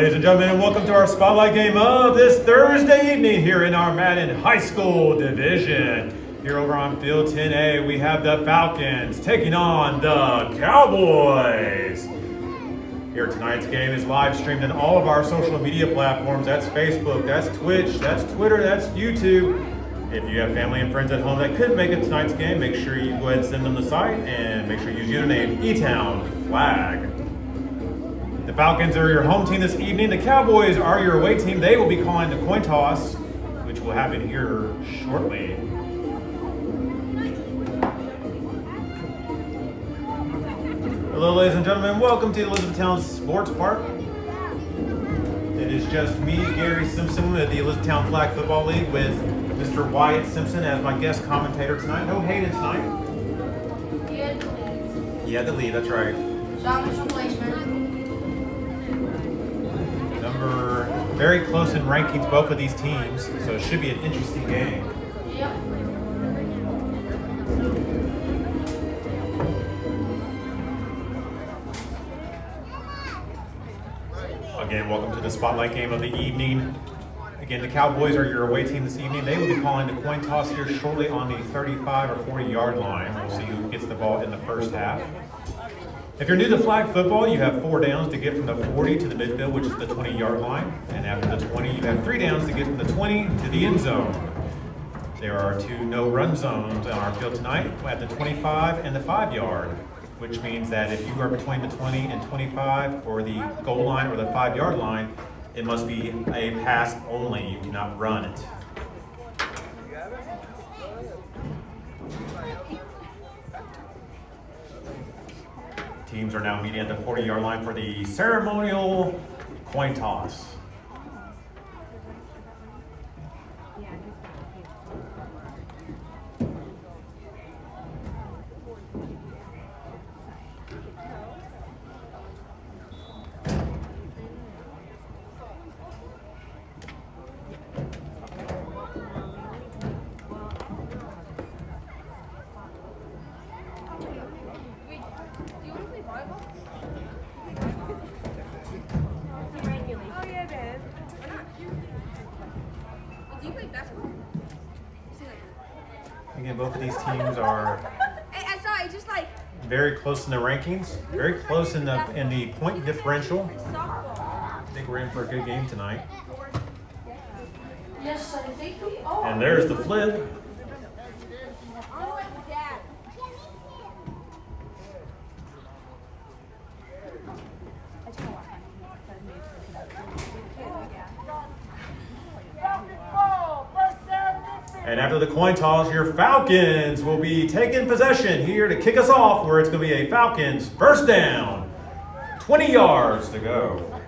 Ladies and gentlemen, welcome to our spotlight game of this Thursday evening here in our Madden High School division. Here over on Field 10A, we have the Falcons taking on the Cowboys. Here tonight's game is live streamed on all of our social media platforms. That's Facebook, that's Twitch, that's Twitter, that's YouTube. If you have family and friends at home that couldn't make it tonight's game, make sure you go ahead and send them the site and make sure you use username ETownFlag. The Falcons are your home team this evening. The Cowboys are your away team. They will be calling the coin toss, which will happen here shortly. Hello, ladies and gentlemen. Welcome to Elizabethtown Sports Park. It is just me, Gary Simpson, with the Elizabethtown Flag Football League, with Mr. Wyatt Simpson as my guest commentator tonight. No Hayden tonight. He had to leave, that's right. Dominant replacement. Very close in rankings, both of these teams, so it should be an interesting game. Yep. Again, welcome to the spotlight game of the evening. Again, the Cowboys are your away team this evening. They will be calling the coin toss here shortly on the 35 or 40-yard line. We'll see who gets the ball in the first half. If you're new to flag football, you have 4 downs to get from the 40 to the midfield, which is the 20-yard line. And after the 20, you have 3 downs to get from the 20 to the end zone. There are 2 no-run zones on our field tonight at the 25 and the 5-yard, which means that if you are between the 20 and 25 or the goal line or the 5-yard line, it must be a pass only. You cannot run it. Teams are now meeting at the 40-yard line for the ceremonial coin toss. Again, both of these teams are very close in the rankings, very close in the point differential. I think we're in for a good game tonight. Yes, I think we are. And there's the flip. And after the coin toss, your Falcons will be taking possession here to kick us off, where it's going to be a Falcons first down. 20 yards to go.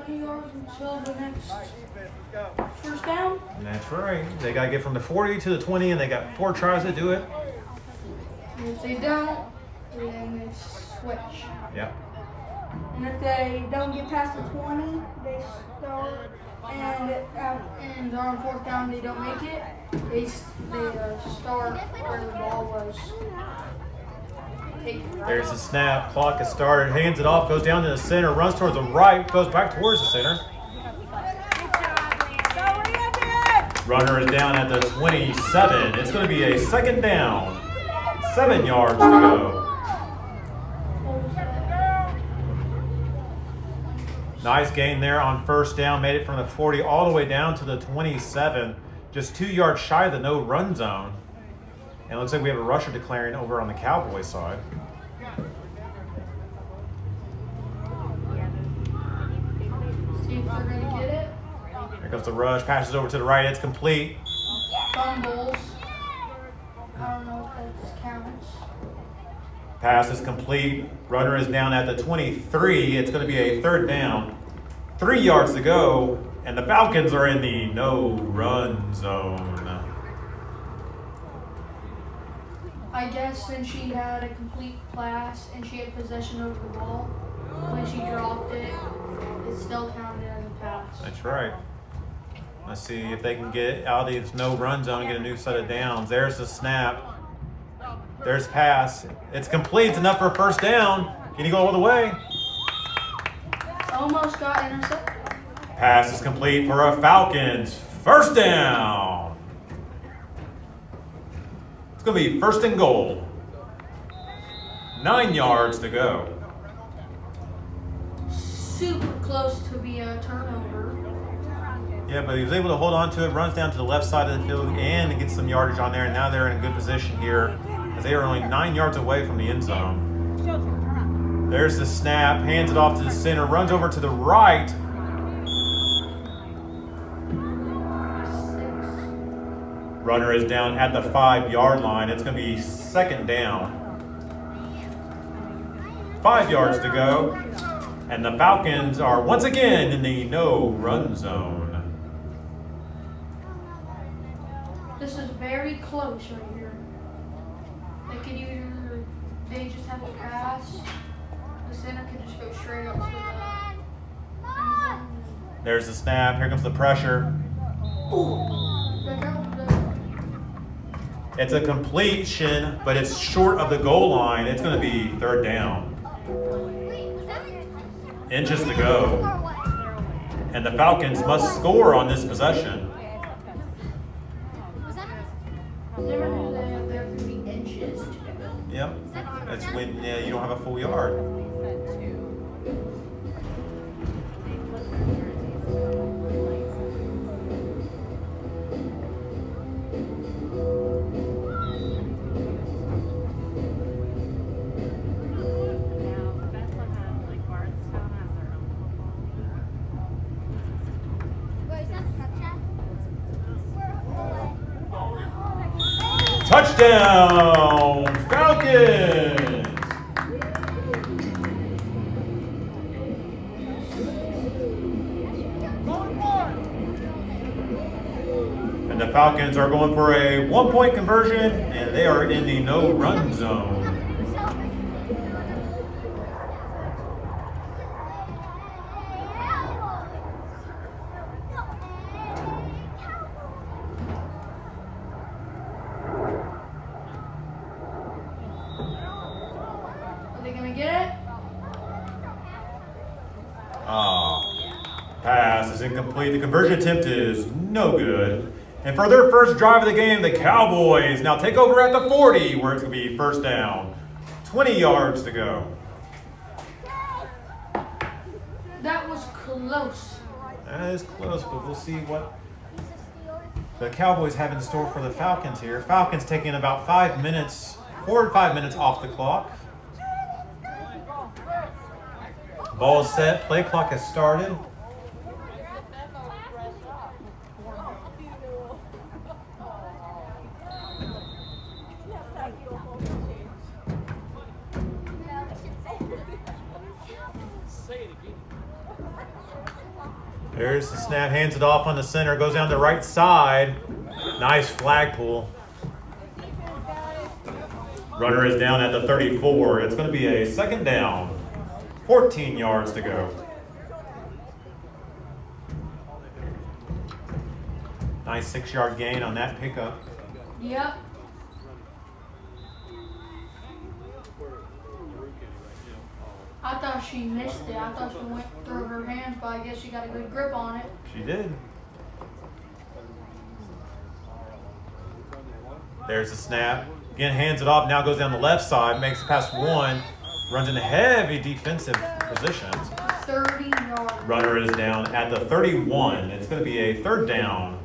20 yards until the next first down. And that's right. They got to get from the 40 to the 20, and they got 4 tries to do it. And if they don't, then they switch. Yep. And if they don't get past the 20, they start. And on 4th down they don't make it, they start where the ball was taken. There's the snap. Clock is started. Hands it off. Goes down to the center. Runs towards the right. Goes back towards the center. Runner is down at the 27. It's going to be a second down. 7 yards to go. Nice gain there on first down. Made it from the 40 all the way down to the 27. Just 2 yards shy of the no-run zone. And it looks like we have a rusher declaring over on the Cowboys side. See if they're going to get it. Here comes the rush. Passes over to the right. It's complete. Fumbles. I don't know if that counts. Pass is complete. Runner is down at the 23. It's going to be a third down. 3 yards to go. And the Falcons are in the no-run zone. I guess since she had a complete pass and she had possession over the ball, when she dropped it, it still counted as a pass. That's right. Let's see if they can get out of this no-run zone and get a new set of downs. There's the snap. There's pass. It's complete. It's enough for a first down. Can he go all the way? Almost got intercepted. Pass is complete for a Falcons. First down. It's going to be first and goal. 9 yards to go. Super close to be a turnover. Yeah, but he was able to hold on to it, runs down to the left side of the field, and gets some yardage on there. And now they're in a good position here as they are only 9 yards away from the end zone. There's the snap, hands it off to the center, runs over to the right. 6. Runner is down at the 5-yard line. It's going to be second down. 5 yards to go. And the Falcons are once again in the no-run zone. This is very close right here. They just have a pass. The center can just go straight up to the end zone. There's the snap. Here comes the pressure. It's a completion, but it's short of the goal line. It's going to be third down. Inches to go. And the Falcons must score on this possession. Never knew that there could be inches to go. Yep. That's when you don't have a full yard. Touchdown, Falcons! And the Falcons are going for a 1-point conversion, and they are in the no-run zone. Pass is incomplete. The conversion attempt is no good. And for their first drive of the game, the Cowboys now take over at the 40, where it's going to be first down. 20 yards to go. That was close. That is close, but we'll see what the Cowboys have in store for the Falcons here. Falcons taking about 4 to 5 minutes off the clock. Ball is set. Play clock has started. There's the snap, hands it off on the center, goes down the right side. Nice flag pull. Runner is down at the 34. It's going to be a second down. 14 yards to go. Nice 6-yard gain on that pickup. Yep. I thought she missed it. I thought she went through her hands, but I guess she got a good grip on it. She did. There's the snap. Again, hands it off. Now goes down the left side. Makes it past one. Runs in heavy defensive positions. 30 yards. Runner is down at the 31. It's going to be a third down.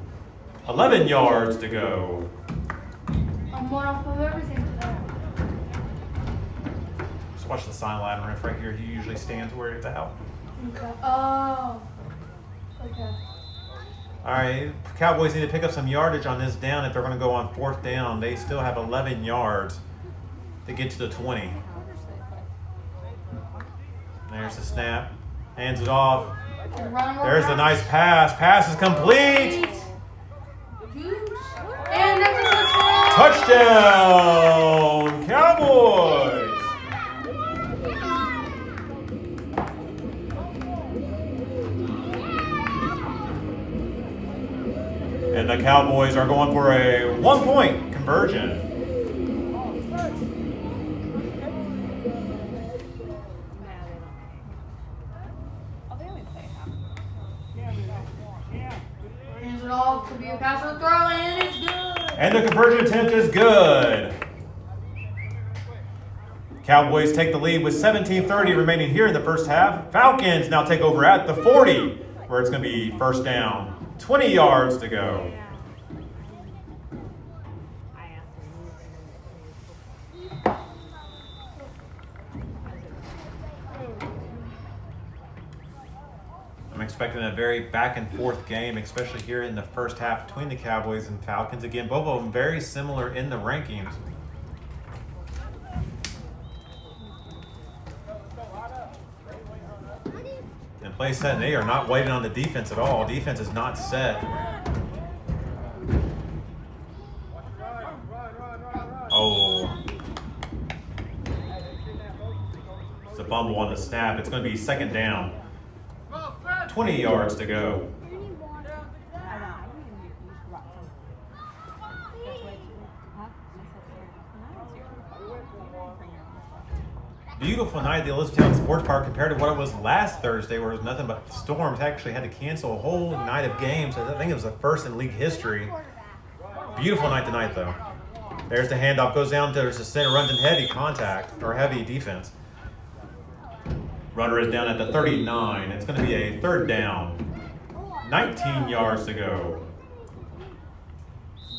11 yards to go. I'm one off of everything today. Just watch the sideline ref right here. He usually stands where it's out. Okay. Oh. Okay. All right. Cowboys need to pick up some yardage on this down if they're going to go on fourth down. They still have 11 yards to get to the 20. There's the snap. Hands it off. There's the nice pass. Pass is complete. And that's a touchdown, Cowboys. And the Cowboys are going for a 1-point conversion. And the conversion attempt is good. Cowboys take the lead with 17:30 remaining here in the first half. Falcons now take over at the 40, where it's going to be first down. 20 yards to go. I'm expecting a very back and forth game, especially here in the first half between the Cowboys and Falcons. Again, both of them very similar in the rankings. And play set, and they are not waiting on the defense at all. Defense is not set. Oh. It's a fumble on the snap. It's going to be second down. 20 yards to go. Beautiful night at the Elizabethtown Sports Park compared to what it was last Thursday, where it was nothing but storms. Actually had to cancel a whole night of games. I think it was the first in league history. Beautiful night tonight, though. There's the handoff, goes down, there's the center, runs in heavy contact, or heavy defense. Runner is down at the 39. It's going to be a third down. 19 yards to go.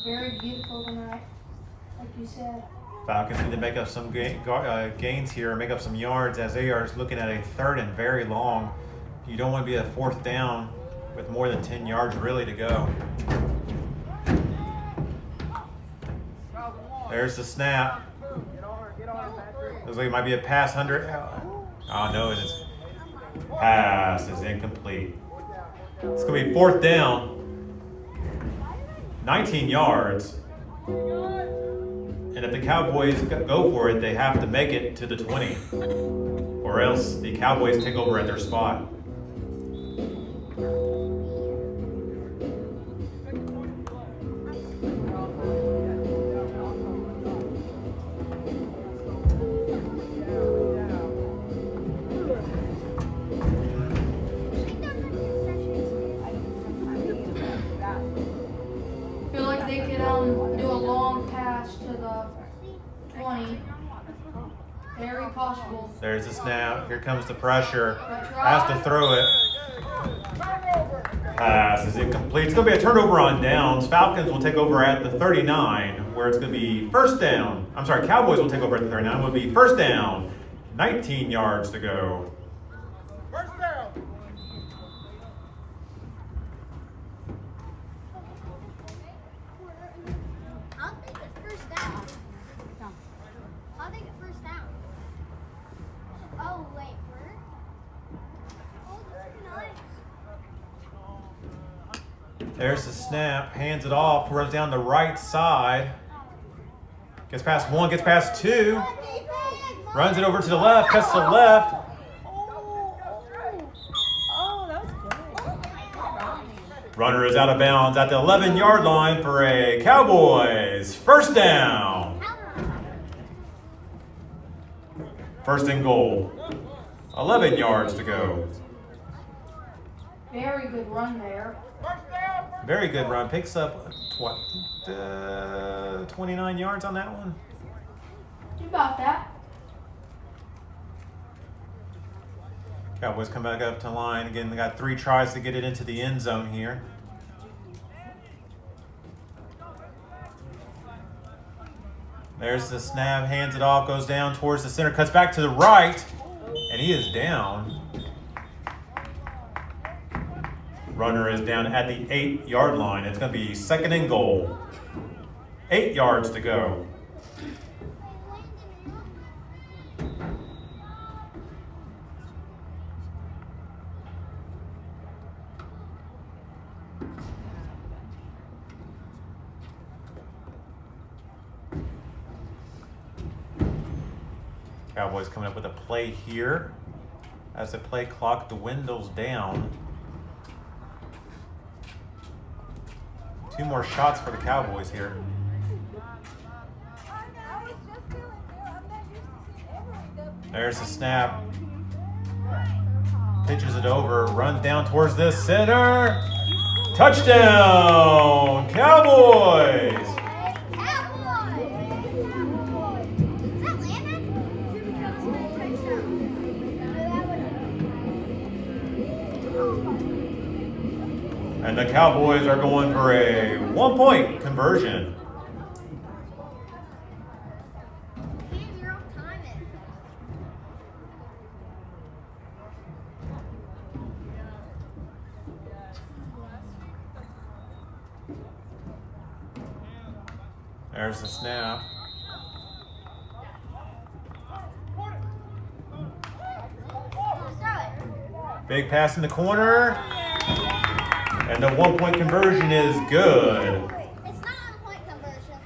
Very beautiful tonight, like you said. Falcons need to make up some gains here, make up some yards, as they are looking at a third and very long. You don't want to be a fourth down with more than 10 yards really to go. There's the snap. Looks like it might be a pass under. Oh, no, it is. Pass is incomplete. It's going to be fourth down. 19 yards. And if the Cowboys go for it, they have to make it to the 20. Or else the Cowboys take over at their spot. They could do a long pass to the 20. Very possible. There's the snap. Here comes the pressure. Has to throw it. Pass is incomplete. It's going to be a turnover on downs. Falcons will take over at the 39, where it's going to be first down. I'm sorry, Cowboys will take over at the 39. It will be first down. 19 yards to go. First down. I'll take it first down. I'll take it first down. Oh, wait, where? Oh, that's nice. There's the snap. Hands it off. Runs down the right side. Gets past one. Gets past two. Runs it over to the left. Cuts to the left. Runner is out of bounds at the 11-yard line for a Cowboys first down. First and goal. 11 yards to go. Very good run there. Very good run. Picks up, what, 29 yards on that one? About that. Cowboys come back up to line. Again, they got 3 tries to get it into the end zone here. There's the snap, hands it off, goes down towards the center, cuts back to the right, and he is down. Runner is down at the 8-yard line. It's going to be second and goal. 8 yards to go. Cowboys coming up with a play here as the play clock dwindles down. 2 more shots for the Cowboys here. There's the snap. Pitches it over, runs down towards the center. Touchdown, Cowboys! And the Cowboys are going for a 1-point conversion. You're off timing. There's the snap. Big pass in the corner. And the 1-point conversion is good. It's not on point conversion.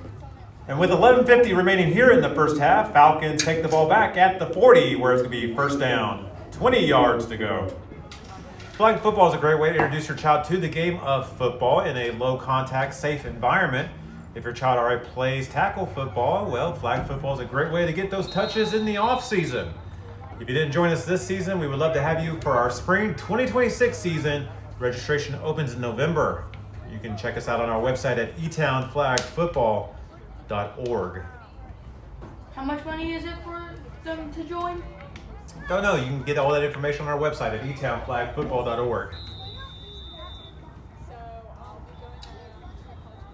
And with 11:50 remaining here in the first half, Falcons take the ball back at the 40, where it's going to be first down. 20 yards to go. Flag football is a great way to introduce your child to the game of football in a low-contact, safe environment. If your child already plays tackle football, well, flag football is a great way to get those touches in the off-season. If you didn't join us this season, we would love to have you for our spring 2026 season. Registration opens in November. You can check us out on our website at etownflagfootball.org. How much money is it for them to join? Don't know. You can get all that information on our website at etownflagfootball.org.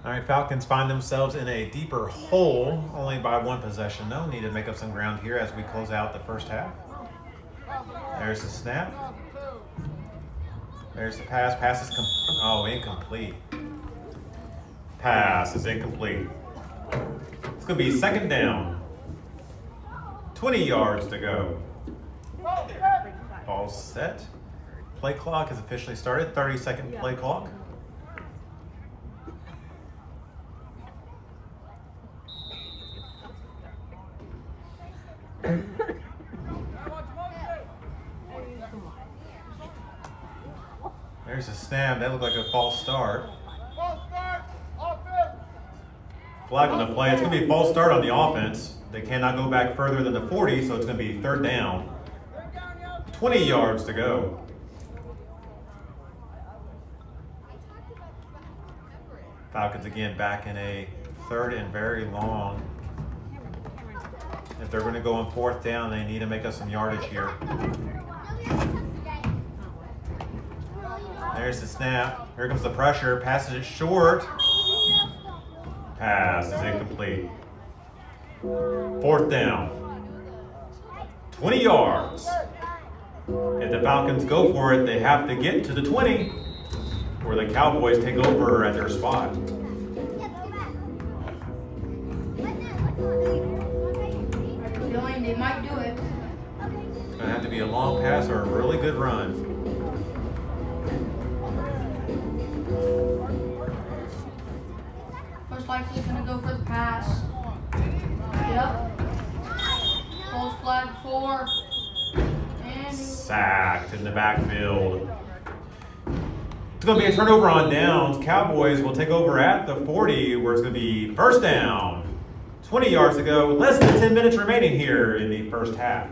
All right, Falcons find themselves in a deeper hole, only by one possession though. Need to make up some ground here as we close out the first half. There's the snap. There's the pass. Pass is incomplete. Pass is incomplete. It's going to be second down. 20 yards to go. Ball set. Play clock is officially started. 30-second play clock. There's a snap. That looked like a false start. Flag on the play. It's going to be a false start on the offense. They cannot go back further than the 40, so it's going to be third down. 20 yards to go. Falcons again back in a third and very long. If they're going to go on fourth down, they need to make up some yardage here. There's the snap. Here comes the pressure. Passes it short. Pass is incomplete. Fourth down. 20 yards. If the Falcons go for it, they have to get to the 20, where the Cowboys take over at their spot. They might do it. It's going to have to be a long pass or a really good run. Most likely going to go for the pass. Yep. False flag 4. And Sacked in the backfield. It's going to be a turnover on downs. Cowboys will take over at the 40, where it's going to be first down. 20 yards to go. Less than 10 minutes remaining here in the first half.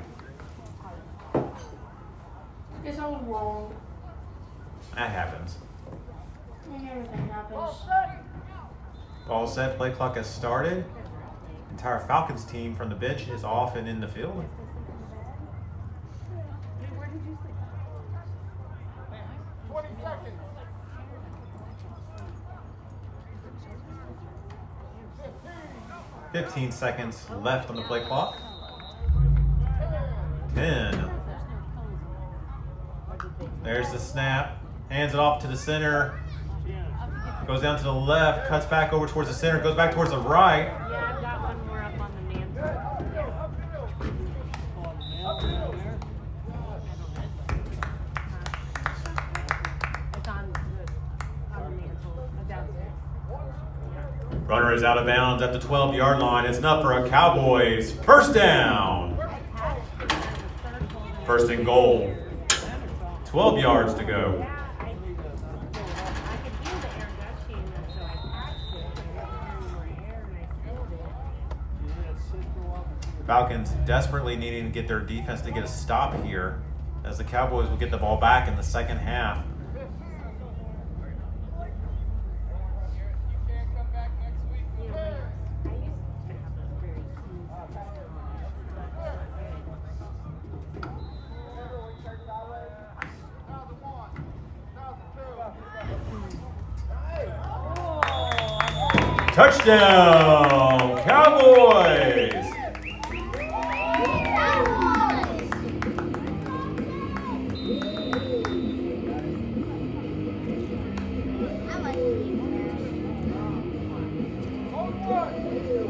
guess I was wrong. That happens. I mean, everything happens. All set. Play clock has started. Entire Falcons team from the bench is off and in the field. Where did you sleep? 20 seconds. 15 seconds left on the play clock. 10. There's the snap. Hands it off to the center. Goes down to the left. Cuts back over towards the center. Goes back towards the right. Yeah, I've got one more up on the mantle. It's on the mantle, downstairs. Runner is out of bounds at the 12-yard line. It's enough for a Cowboys first down. First and goal. 12 yards to go. Falcons desperately needing to get their defense to get a stop here, as the Cowboys will get the ball back in the second half. Touchdown, Cowboys!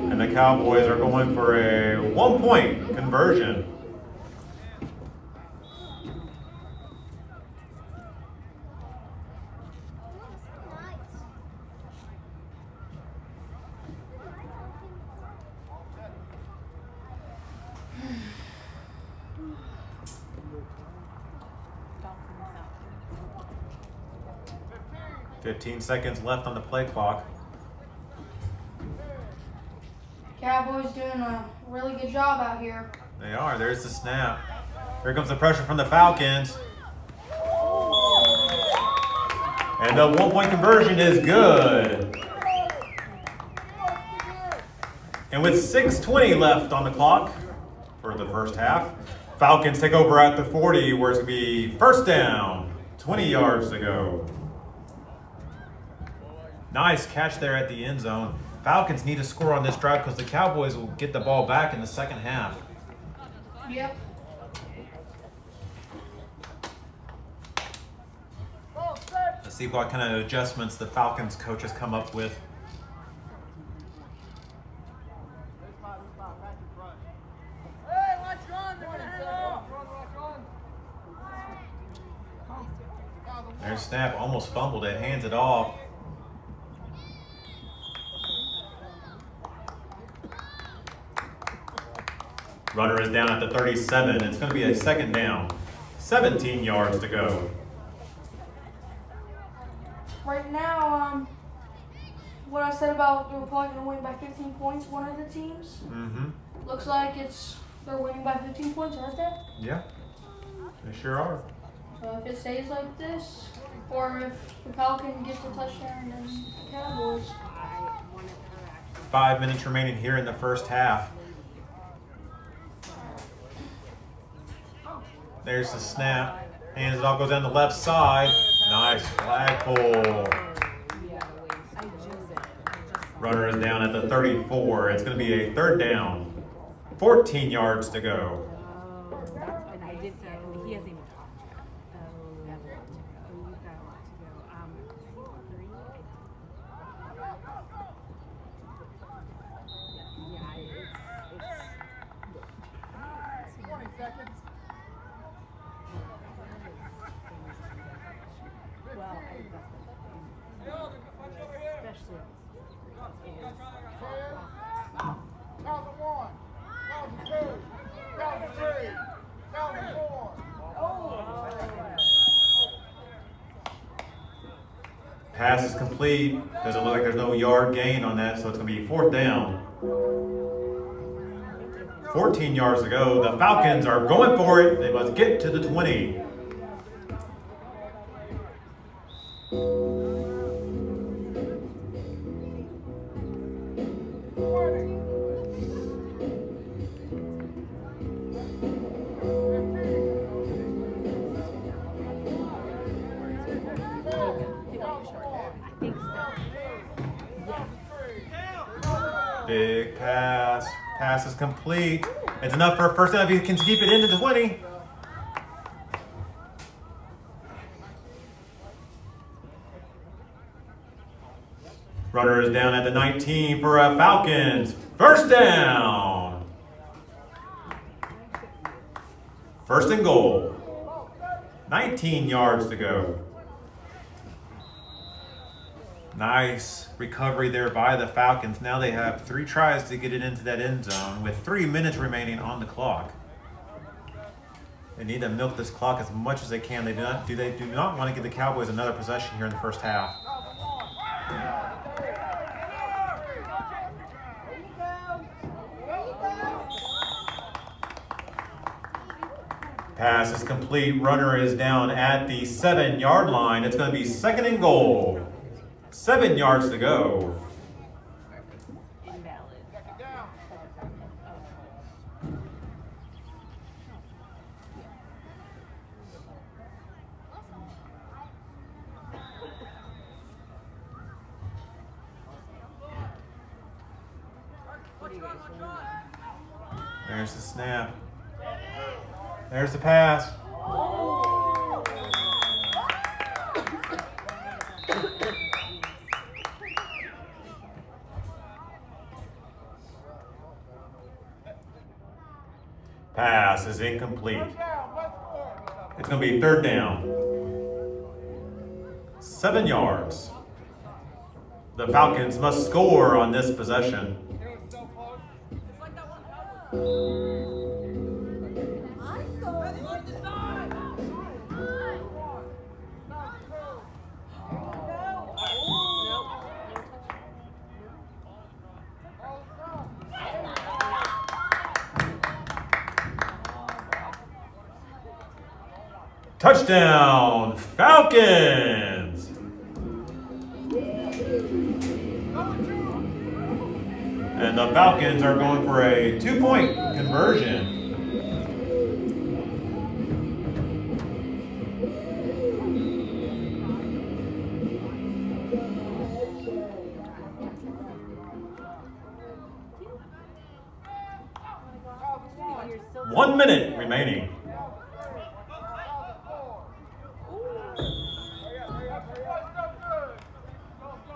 And the Cowboys are going for a 1-point conversion. Falcons 15 seconds left on the play clock. Cowboys doing a really good job out here. They are. There's the snap. Here comes the pressure from the Falcons. And the 1-point conversion is good. And with 6:20 left on the clock for the first half, Falcons take over at the 40, where it's going to be first down, 20 yards to go. Nice catch there at the end zone. Falcons need to score on this drive because the Cowboys will get the ball back in the second half. Yep. Let's see what kind of adjustments the Falcons coach has come up with. Hey, watch run. They're gonna hand off. There's snap, almost fumbled it, hands it off. Runner is down at the 37. It's going to be a second down. 17 yards to go. Right now, what I said about they were probably going to win by 15 points, one of the teams, looks like they're winning by 15 points, aren't they? Yeah, they sure are. So if it stays like this, or if the Falcons gets a touchdown, then the Cowboys. 5 minutes remaining here in the first half. There's the snap. Hands it off, goes down the left side. Nice flagpole. Runner is down at the 34. It's going to be a third down. 14 yards to go. And I did say, he hasn't even talked yet. You've got a lot to go. Yeah, it's 20 seconds. well, I think that's the thing. Especially. Thousand 1, 1,002, 1,003, 1,004. Pass is complete. Doesn't look like there's no yard gain on that, so it's going to be fourth down. 14 yards to go. The Falcons are going for it. They must get to the 20. Big pass. Pass is complete. It's enough for a first down if he can keep it into the 20. Runner is down at the 19 for a Falcons. First down. First and goal. 19 yards to go. Nice recovery there by the Falcons. Now they have 3 tries to get it into that end zone with 3 minutes remaining on the clock. They need to milk this clock as much as they can. They do not want to give the Cowboys another possession here in the first half. Pass is complete. Runner is down at the 7-yard line. It's going to be second and goal. 7 yards to go. There's the snap. There's the pass. Pass is incomplete. It's going to be third down. 7 yards. The Falcons must score on this possession. Touchdown, Falcons! And the Falcons are going for a 2-point conversion. One minute remaining.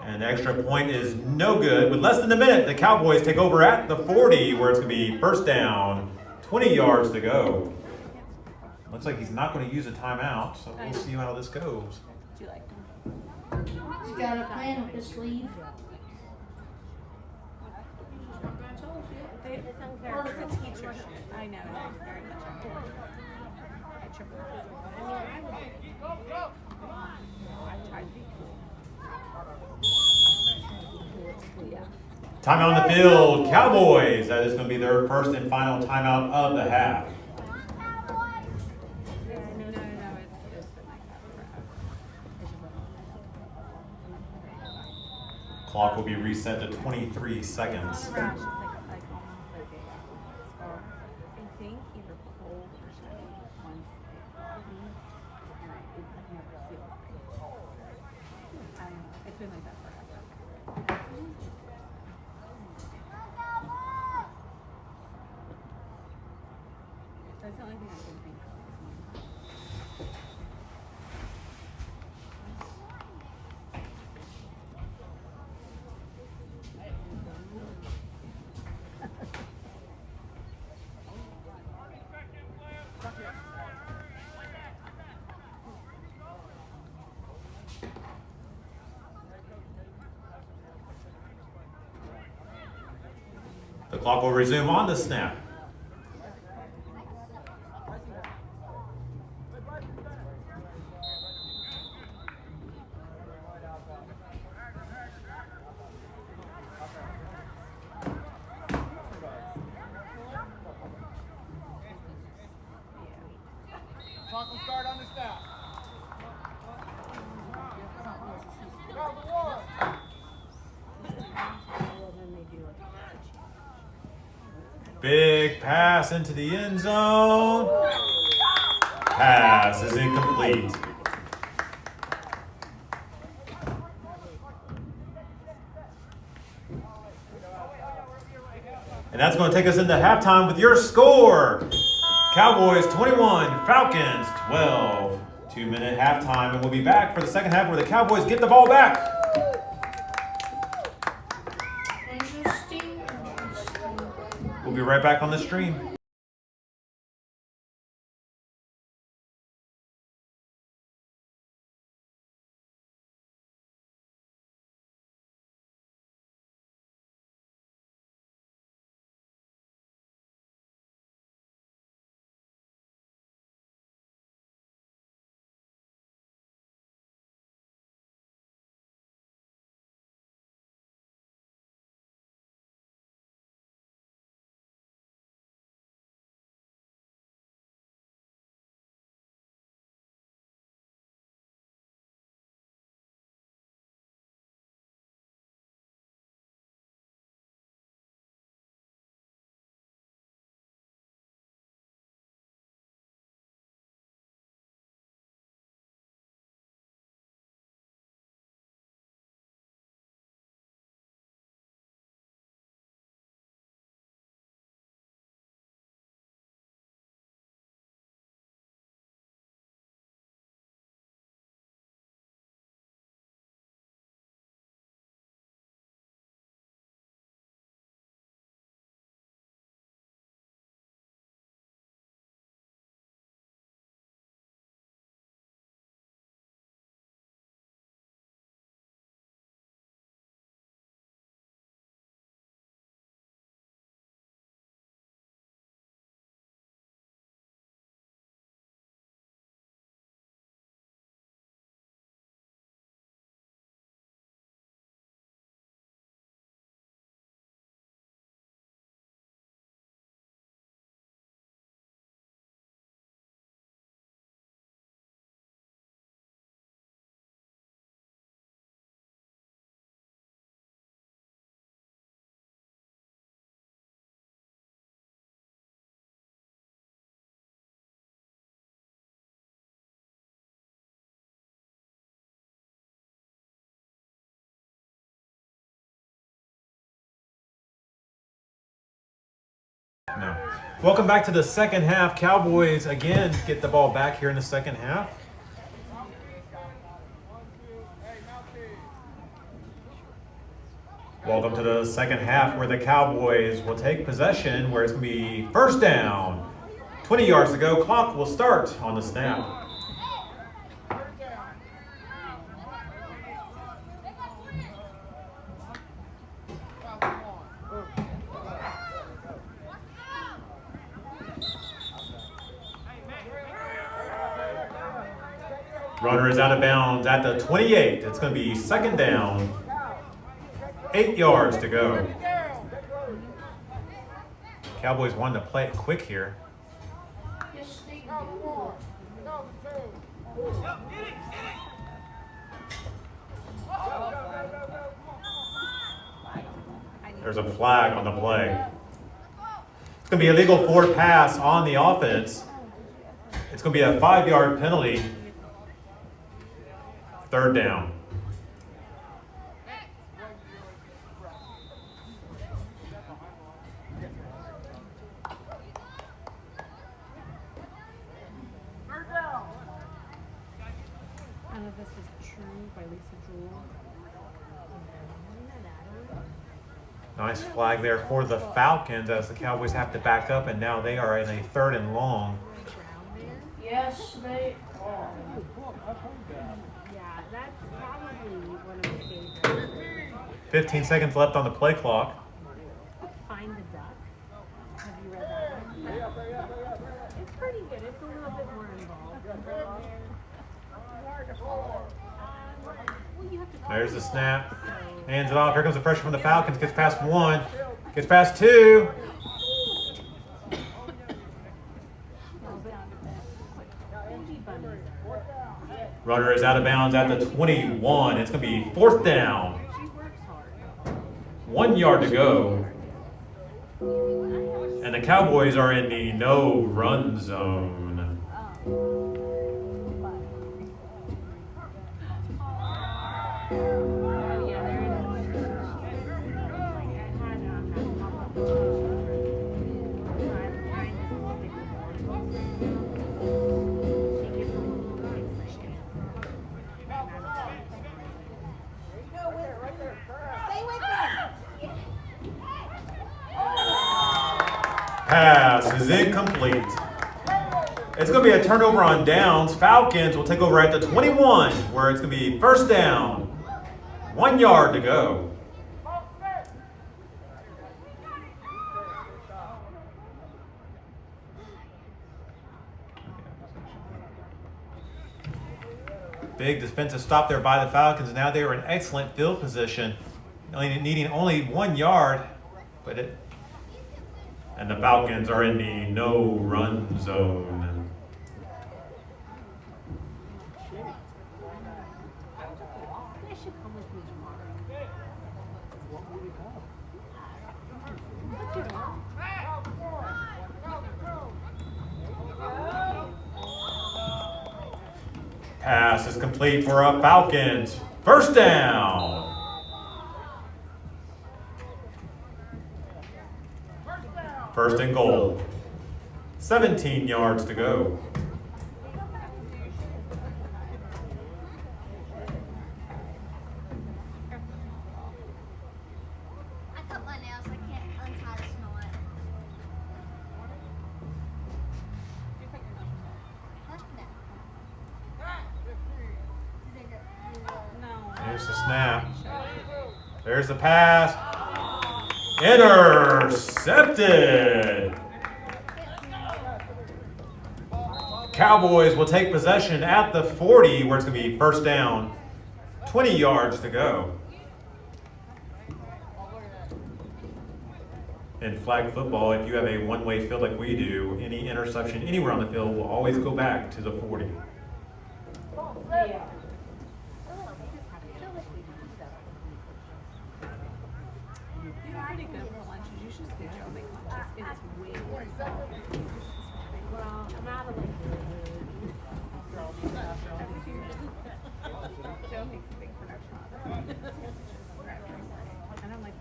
And the extra point is no good. With less than a minute, the Cowboys take over at the 40, where it's going to be first down, 20 yards to go. Looks like he's not going to use a timeout, so we'll see how this goes. Do you like them? He's got a plan up his sleeve. It's unfair. It's a teacher. I know. It's very much unfair. I triple. I tried to be cool. Yeah. Timeout on the field, Cowboys. That is going to be their first and final timeout of the half. No. It's been like that forever. Clock will be reset to 23 seconds. It's like almost like a scar. I think either cold or shiny once and I never feel great. I don't know. It's been like that forever. That's the only thing I can think of. The clock will resume on the snap. Clock will start on the snap. Go, the one. Big pass into the end zone. Pass is incomplete. And that's going to take us into halftime with your score. Cowboys 21, Falcons 12. 2-minute halftime, and we'll be back for the second half where the Cowboys get the ball back. We'll be right back on the stream. Welcome back to the second half. Cowboys again get the ball back here in the second half. Welcome to the second half where the Cowboys will take possession, where it's going to be first down. 20 yards to go. Clock will start on the snap. Runner is out of bounds at the 28. It's going to be second down. 8 yards to go. Cowboys wanted to play it quick here. There's a flag on the play. It's going to be a illegal forward pass on the offense. It's going to be a 5-yard penalty. Third down. None of this is true by Lisa Jewell. Nice flag there for the Falcons as the Cowboys have to back up, and now they are in a 3rd and long. Yes, they are. Yeah, that's probably one of my favorites. 15 seconds left on the play clock. Find the Duck. Have you read that one? It's pretty good. It's a little bit more involved. Well, you have to There's the snap. Hands it off. Here comes the pressure from the Falcons. Gets past 1. Gets past 2. Runner is out of bounds at the 21. It's going to be 4th down. 1 yard to go. And the Cowboys are in the no-run zone. Pass is incomplete. It's going to be a turnover on downs. Falcons will take over at the 21, where it's going to be first down. 1 yard to go. Big defensive stop there by the Falcons. Now they are in excellent field position, needing only 1 yard, and the Falcons are in the no-run zone. Pass is complete for a Falcons. First down. First and goal. 17 yards to go. I cut my nails. I can't untie the knot. Here's the snap. There's the pass. Intercepted. Cowboys will take possession at the 40, where it's going to be first down. 20 yards to go. In flag football, if you have a one-way field like we do, any interception anywhere on the field will always go back to the 40. Yeah. You're pretty good for lunches. You should see Joe make lunches. It is way more fun. Well, I'm out of like Joe makes a big production on it. And I'm like,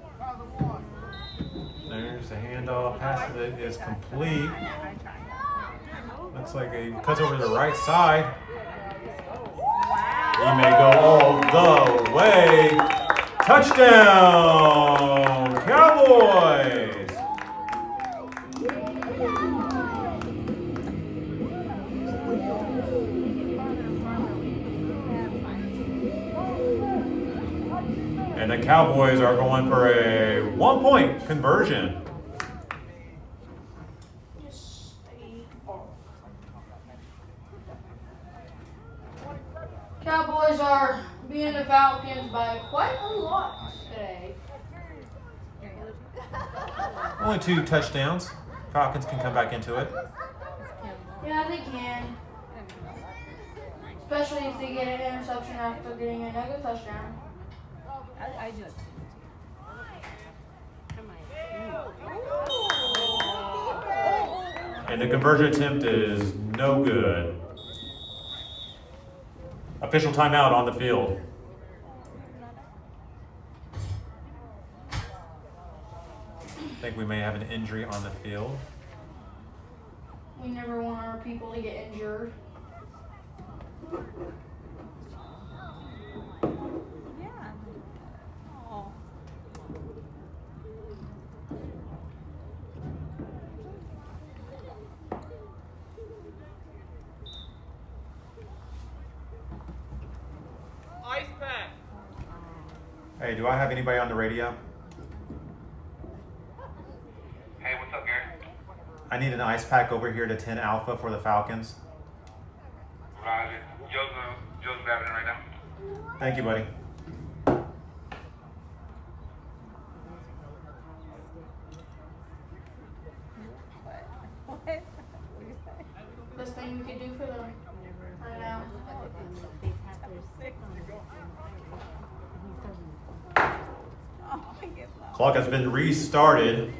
There's the handoff. Pass is complete. I tried. Looks like he cuts over to the right side. He may go all the way. Touchdown, Cowboys! And the Cowboys are going for a 1-point conversion. Cowboys are beating the Falcons by quite a lot today. Only 2 touchdowns. Falcons can come back into it. Yeah, they can. Especially if they get an interception after getting another touchdown. I do it. And the conversion attempt is no good. Official timeout on the field. I think we may have an injury on the field. We never want our people to get injured. Yeah. Oh. Ice pack. Hey, do I have anybody on the radio? Hey, what's up, Gary? I need an ice pack over here to 10 Alpha for the Falcons. Roger. Joe's grabbing it right now. Thank you, buddy. What? Best thing we could do for them right now. Oh, I get lost. Clock has been restarted.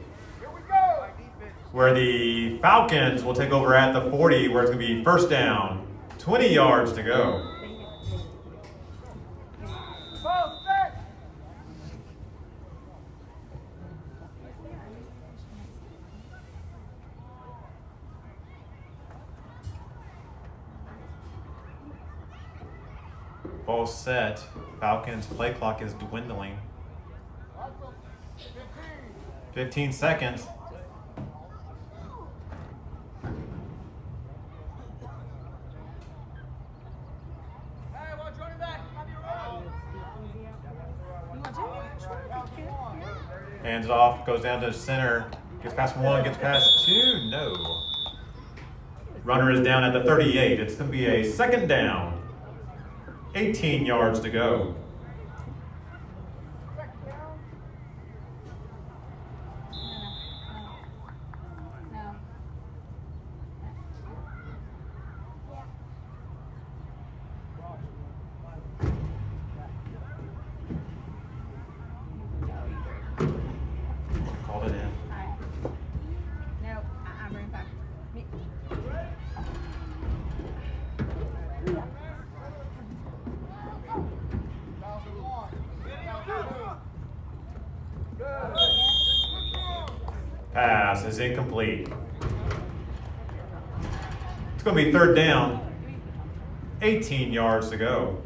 Where the Falcons will take over at the 40, where it's going to be first down. 20 yards to go. Ball set. Falcons play clock is dwindling. 15 seconds. Hands it off, goes down to the center, gets past 1, gets past 2, no. Runner is down at the 38. It's going to be a second down. 18 yards to go. No. Called it in. Alright. No, I'm bringing back. Me. Pass is incomplete. It's going to be third down. 18 yards to go.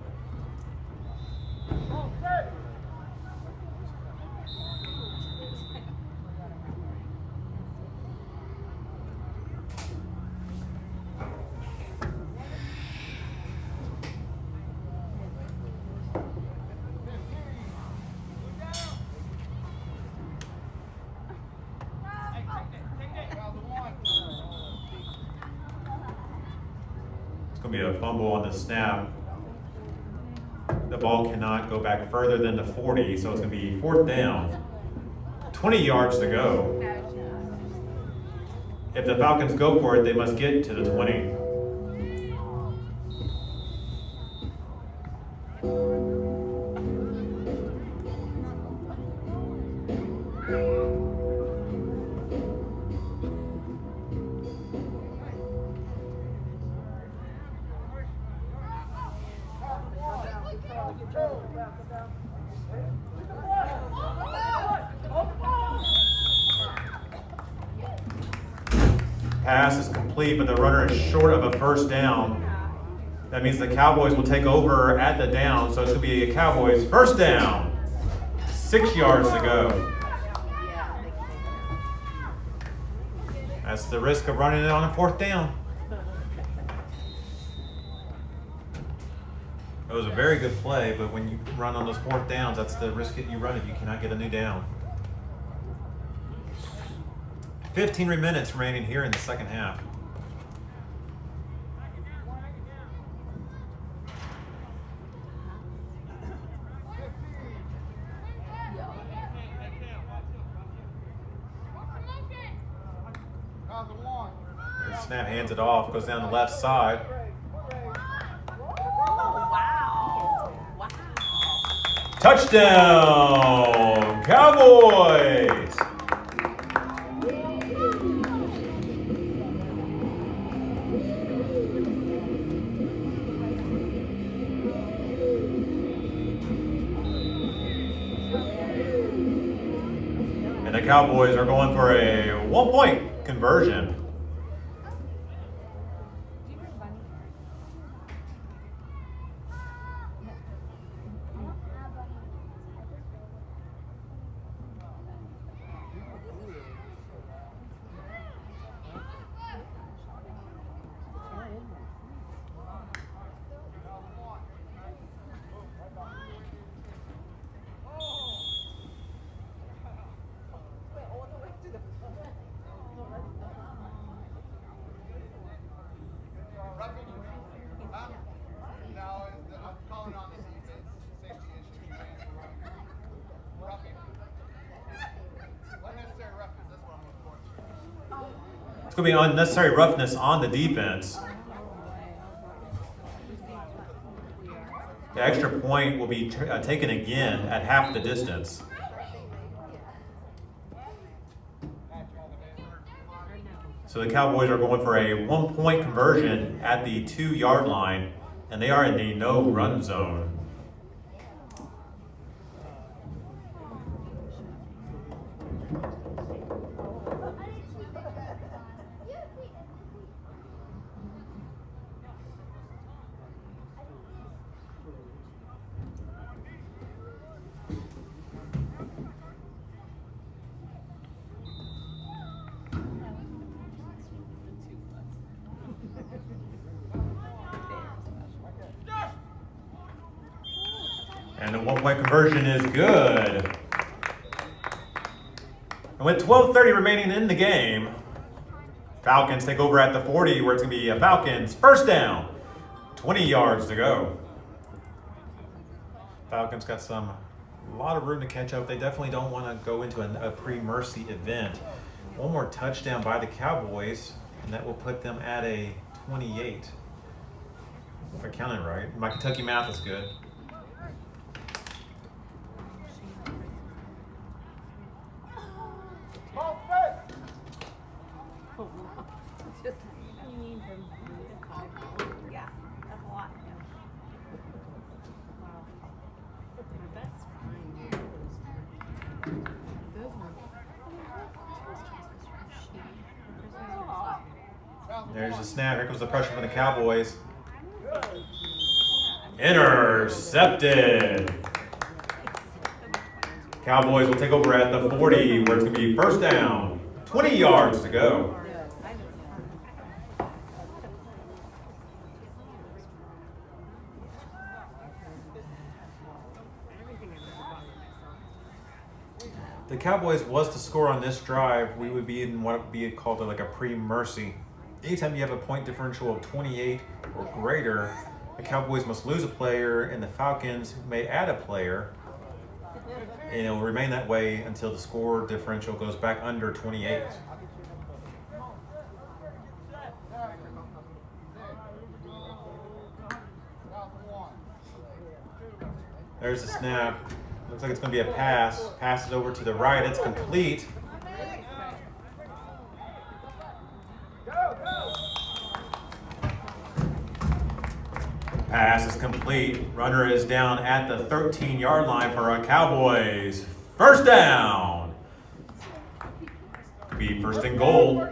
It's going to be a fumble on the snap. The ball cannot go back further than the 40, so it's going to be fourth down. 20 yards to go. If the Falcons go for it, they must get to the 20. Pass is complete, but the runner is short of a first down. That means the Cowboys will take over at the down, so it's going to be a Cowboys first down. 6 yards to go. That's the risk of running it on a fourth down. It was a very good play, but when you run on those fourth downs, that's the risk that you run if you cannot get a new down. 15 minutes remaining here in the second half. Snap hands it off, goes down the left side. Touchdown, Cowboys! And the Cowboys are going for a 1-point conversion. It's going to be unnecessary roughness on the defense. The extra point will be taken again at half the distance. So the Cowboys are going for a 1-point conversion at the 2-yard line, and they are in the no-run zone. And the 1-point conversion is good. And with 12:30 remaining in the game, Falcons take over at the 40, where it's going to be a Falcons first down. 20 yards to go. Falcons got a lot of room to catch up. They definitely don't want to go into a pre-mercy event. One more touchdown by the Cowboys, and that will put them at a 28. If I counted right. My Kentucky math is good. There's the snap. Here comes the pressure from the Cowboys. Intercepted. Cowboys will take over at the 40, where it's going to be first down. 20 yards to go. The Cowboys was to score on this drive, we would be in what would be called like a pre-mercy. Anytime you have a point differential of 28 or greater, the Cowboys must lose a player and the Falcons may add a player. And it will remain that way until the score differential goes back under 28. There's the snap. Looks like it's going to be a pass. Passes over to the right. It's complete. Pass is complete. Runner is down at the 13-yard line for our Cowboys. First down. Could be first and goal.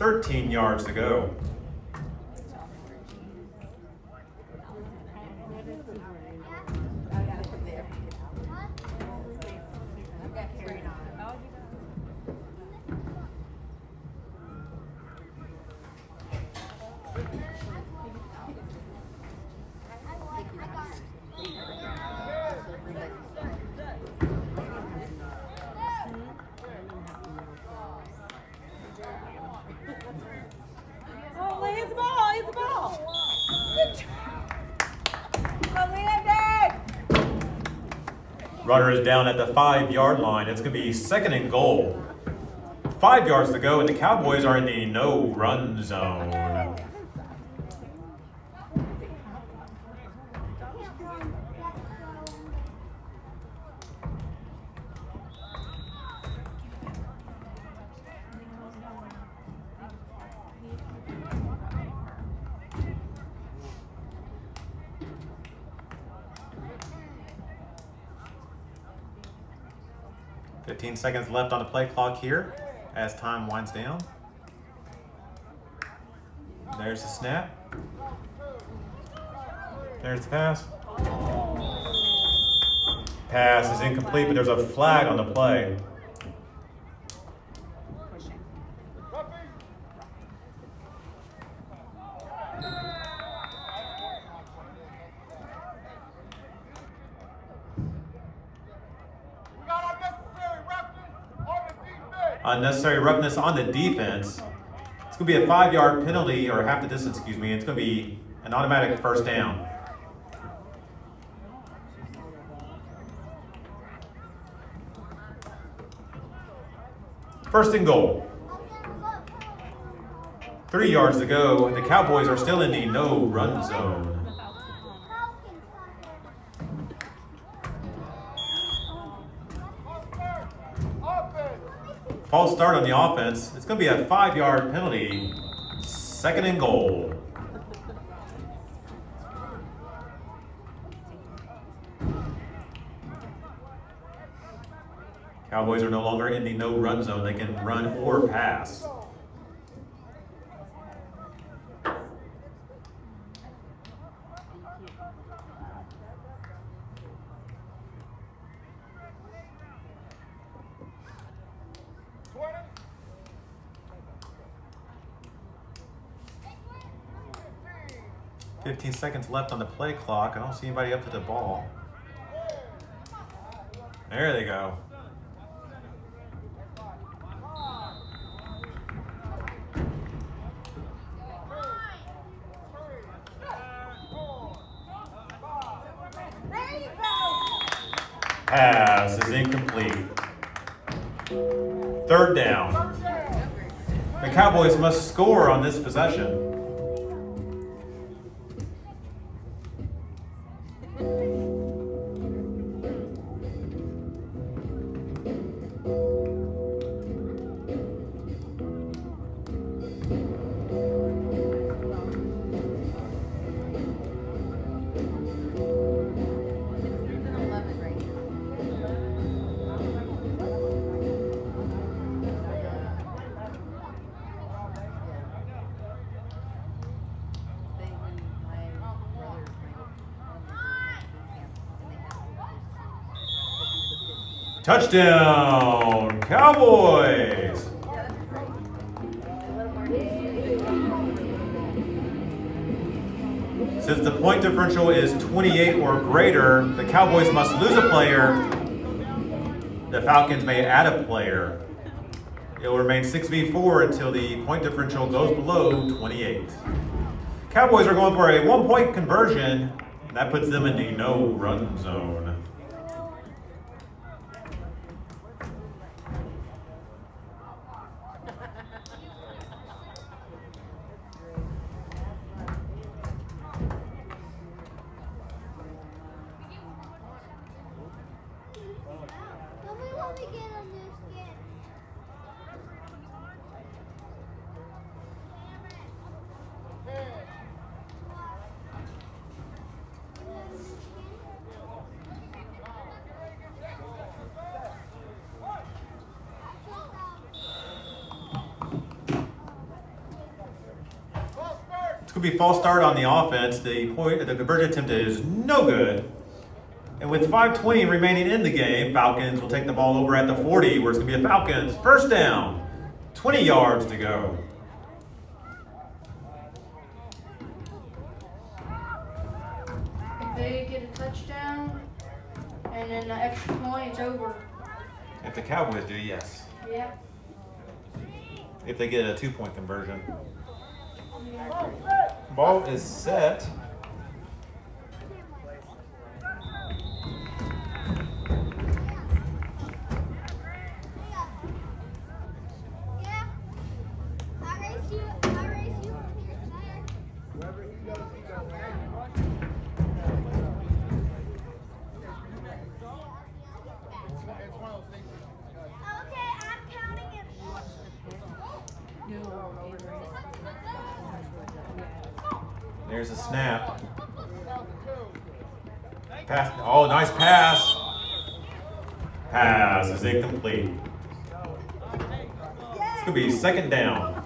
13 yards to go. I got it from there. Carry on. 2. Runner is down at the 5-yard line. It's going to be 2nd and goal. 5 yards to go, and the Cowboys are in the no-run zone. Fifteen seconds left on the play clock here as time winds down. There's the snap. There's the pass. Pass is incomplete, but there's a flag on the play. Pushing. 'Unnecessary roughness on the defense. Unnecessary roughness on the defense. It's going to be a 5-yard penalty, or half the distance, excuse me. It's going to be an automatic first down. First and goal. 3 yards to go, and the Cowboys are still in the no-run zone. False start on the offense. It's going to be a 5-yard penalty. 2nd and goal. Cowboys are no longer in the no-run zone. They can run or pass. Twenty. 15 seconds left on the play clock. I don't see anybody up to the ball. There they go. Pass is incomplete. 3rd down. The Cowboys must score on this possession. It's an 11 right Touchdown, Cowboys! Since the point differential is 28 or greater, the Cowboys must lose a player. The Falcons may add a player. It will remain 6v4 until the point differential goes below 28. Cowboys are going for a 1-point conversion. That puts them in the no-run zone. Nobody want to get on this yet. going to be false start on the offense. The conversion attempt is no good. And with 5:20 remaining in the game, Falcons will take the ball over at the 40, where it's going to be a Falcons first down. 20 yards to go. If they get a touchdown and then the extra point, it's over. If the Cowboys do, yes. Yeah. If they get a 2-point conversion. Ball is set. Yeah. I race you here, Okay, I'm counting it. There's a snap. Pass. Oh, nice pass. Pass is incomplete. It's going to be second down.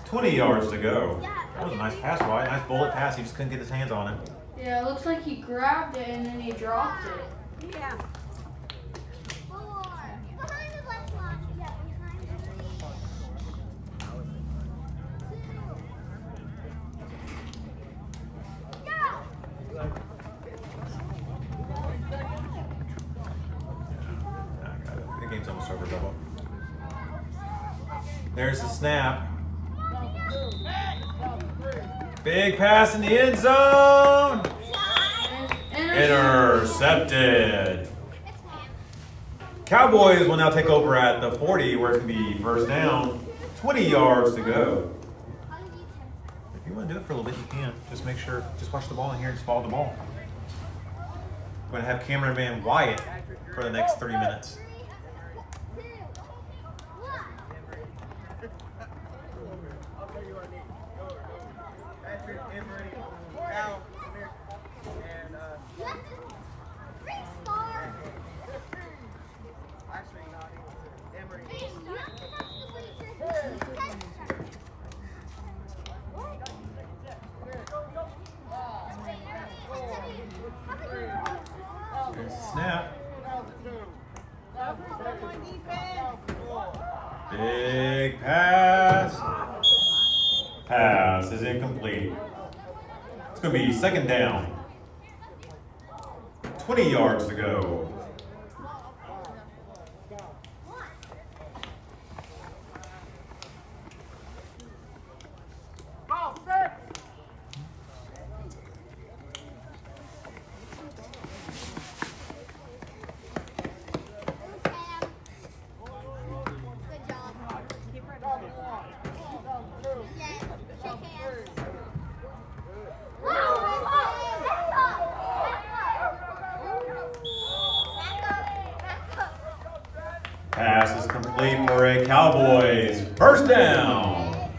20 yards to go. That was a nice pass, Wyatt. Nice bullet pass. He just couldn't get his hands on it. Yeah, it looks like he grabbed it and then he dropped it. Yeah. Behind the left line. Yeah, behind the The game's almost over, double. There's the snap. Big pass in the end zone. Intercepted. Cowboys will now take over at the 40, where it can be first down. 20 yards to go. If you want to do it for a little bit, you can. Just make sure, just watch the ball in here and just follow the ball. We're going to have cameraman Wyatt for the next 30 minutes. There's the snap. Big pass. Pass is incomplete. It's going to be second down. 20 yards to go. Pass is complete for a Cowboys first down.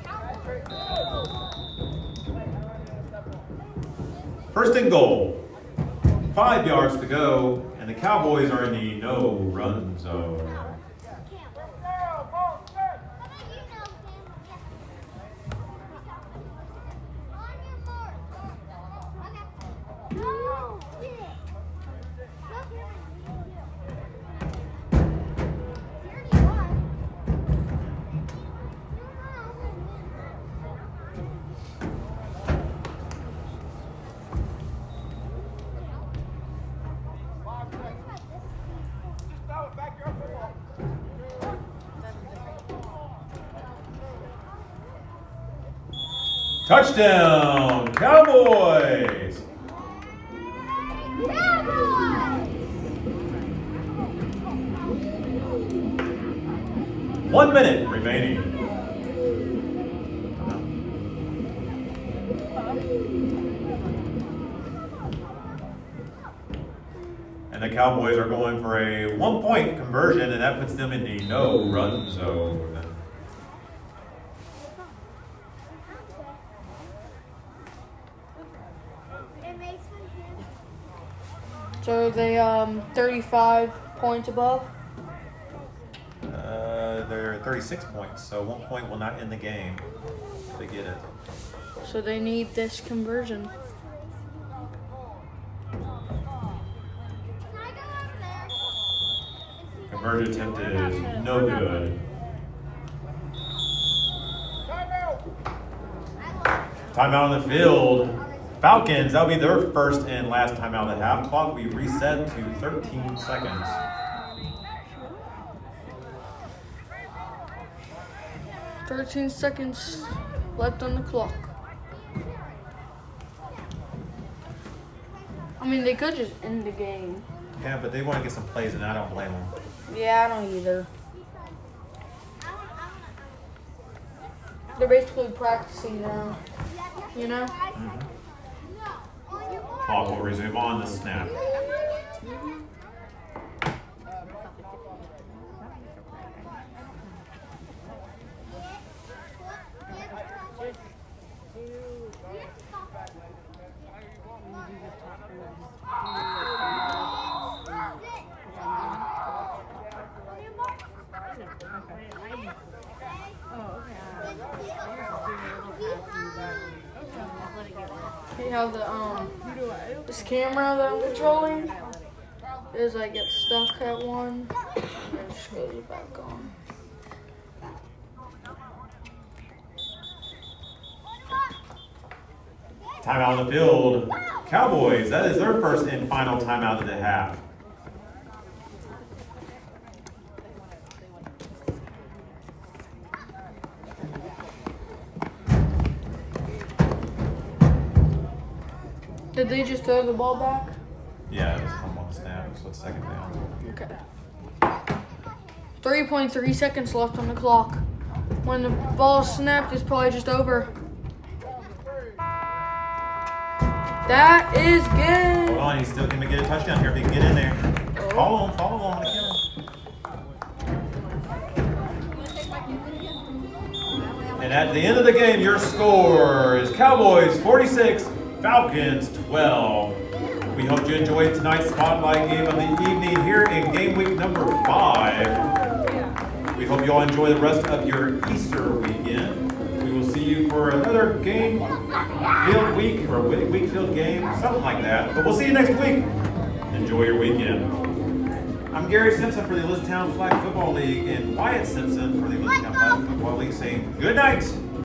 First and goal. 5 yards to go, and the Cowboys are in the no-run zone. Touchdown, Cowboys! 1 minute remaining. And the Cowboys are going for a 1-point conversion, and that puts them in the no-run zone. So they 35 points above. they're 36 points, so 1 point will not end the game if they get it. So they need this conversion. Conversion attempt is no good. Timeout on the field. Falcons, that'll be their first and last timeout of the half. Clock will be reset to 13 seconds. "13 seconds left on the clock." I mean, they could just end the game. Yeah, but they want to get some plays, and I don't blame them. Yeah, I don't either. They're basically practicing now, you know? Clock will resume on the snap. See how this camera that I'm controlling is like gets stuck at one, and it just goes back on. Timeout on the field. Cowboys, that is their first and final timeout of the half. Did they just throw the ball back? Yeah, it was from on the snap, so it's second down. Okay. 3.3 seconds left on the clock. When the ball is snapped, it's probably just over. That is good. Hold on, he's still going to get a touchdown here if he can get in there. Follow him, I want to kill him. And at the end of the game, your score is Cowboys 46, Falcons 12. We hope you enjoyed tonight's spotlight game of the evening here in game week number 5. We hope you all enjoy the rest of your Easter weekend. We will see you for another game field week or week field game, something like that. But we'll see you next week. Enjoy your weekend. I'm Gary Simpson for the Elizabethtown Flag Football League and Wyatt Simpson for the Elizabethtown Flag Football League saying good night.